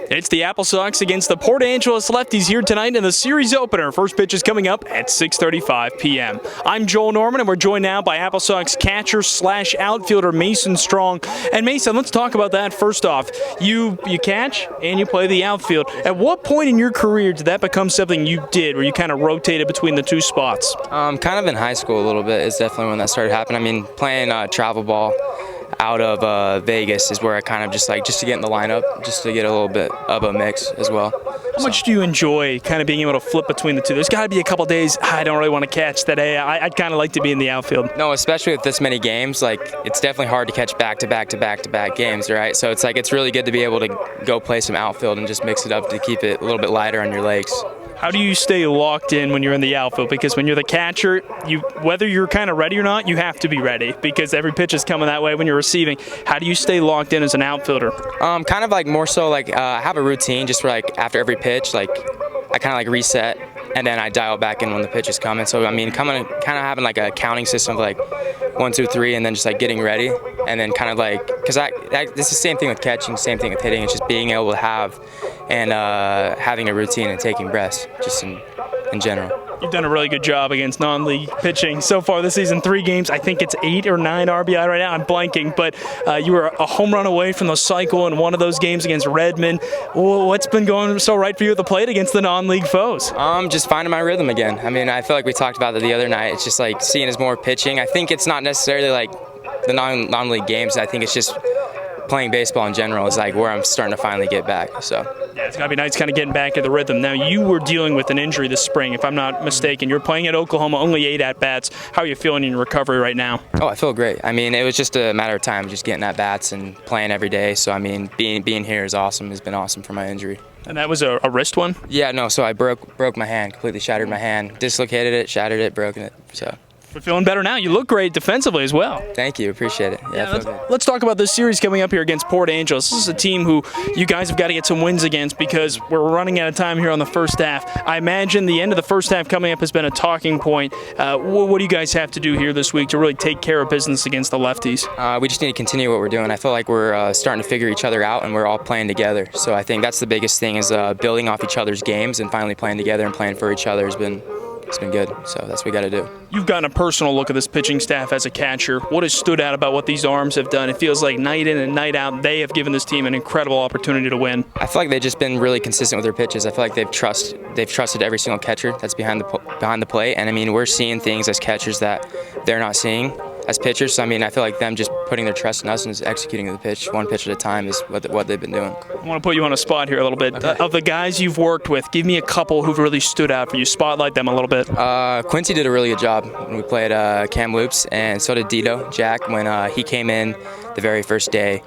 It's the AppleSox against the Port Angeles Lefties here tonight in the series opener. First pitch is coming up at 6:35 p.m. I'm Joel Norman, and we're joined now by AppleSox catcher slash outfielder Mason Strong. And Mason, let's talk about that first off. You catch and you play the outfield. At what point in your career did that become something you did, where you kind of rotated between the two spots? Kind of in high school a little bit is definitely when that started happening. I mean, playing travel ball out of Vegas is where I kind of just to get in the lineup, just to get a little bit of a mix as well. How much do you enjoy kind of being able to flip between the two? There's got to be a couple days I don't really want to catch today. I'd kind of like to be in the outfield. No, especially with this many games, it's definitely hard to catch back-to-back games, right? So it's really good to be able to go play some outfield and just mix it up to keep it a little bit lighter on your legs. How do you stay locked in when you're in the outfield? Because when you're the catcher, whether you're kind of ready or not, you have to be ready because every pitch is coming that way when you're receiving. How do you stay locked in as an outfielder? Kind of more so I have a routine just where after every pitch, I kind of reset and then I dial back in when the pitch is coming. So I mean, kind of having a counting system of 1, 2, 3, and then just getting ready, and then kind of because this is the same thing with catching, same thing with hitting. It's just being able to have and having a routine and taking breaths just in general. You've done a really good job against non-league pitching so far this season. 3 games, I think it's 8 or 9 RBI right now. I'm blanking, but you were a home run away from the cycle in one of those games against Redmond. What's been going so right for you at the plate against the non-league foes? Just finding my rhythm again. I mean, I feel like we talked about it the other night. It's just seeing as more pitching. I think it's not necessarily the non-league games. I think it's just playing baseball in general is where I'm starting to finally get back. So yeah, it's gotta be nice kind of getting back to the rhythm. Now, you were dealing with an injury this spring, if I'm not mistaken. You're playing at Oklahoma, only 8 at-bats. How are you feeling in your recovery right now? Oh, I feel great. I mean, it was just a matter of time, just getting at-bats and playing every day. So I mean, being here is awesome. Has been awesome for my injury. And that was a wrist one? Yeah, no. So I broke my hand, completely shattered my hand, dislocated it, shattered it, broken it. So. We're feeling better now. You look great defensively as well. Thank you. Appreciate it. Yeah, let's talk about this series coming up here against Port Angeles. This is a team who you guys have got to get some wins against because we're running out of time here on the first half. I imagine the end of the first half coming up has been a talking point. What do you guys have to do here this week to really take care of business against the Lefties? We just need to continue what we're doing. I feel like we're starting to figure each other out and we're all playing together. So I think that's the biggest thing is building off each other's games and finally playing together and playing for each other it's been good, so that's what we got to do. You've gotten a personal look at this pitching staff as a catcher. What has stood out about what these arms have done? It feels like night in and night out, they have given this team an incredible opportunity to win. I feel like they've just been really consistent with their pitches. I feel like they've trusted every single catcher that's behind the plate, and I mean, we're seeing things as catchers that they're not seeing as pitchers. So I mean, I feel like them just putting their trust in us and just executing the pitch, one pitch at a time, is what they've been doing. I want to put you on a spot here a little bit. Okay. Of the guys you've worked with, give me a couple who've really stood out for you. Spotlight them a little bit. Quincy did a really good job when we played Cam Loops, and so did Dito Jack when he came in the very first day.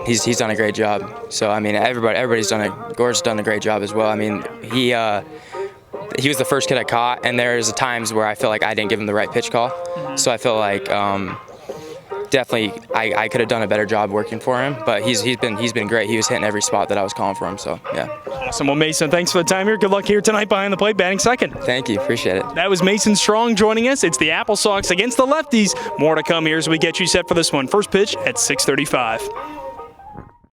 He's done a great job. So I mean, everybody's Gore's done a great job as well. I mean, he was the first kid I caught, and there's times where I feel like I didn't give him the right pitch call. Mm-hmm. So I feel like definitely I could have done a better job working for him, but he's been great. He was hitting every spot that I was calling for him. So yeah. Awesome. Well, Mason, thanks for the time here. Good luck here tonight behind the plate, batting second. Thank you. Appreciate it. That was Mason Strong joining us. It's the AppleSox against the Lefties. More to come here as we get you set for this one. First pitch at 6:35.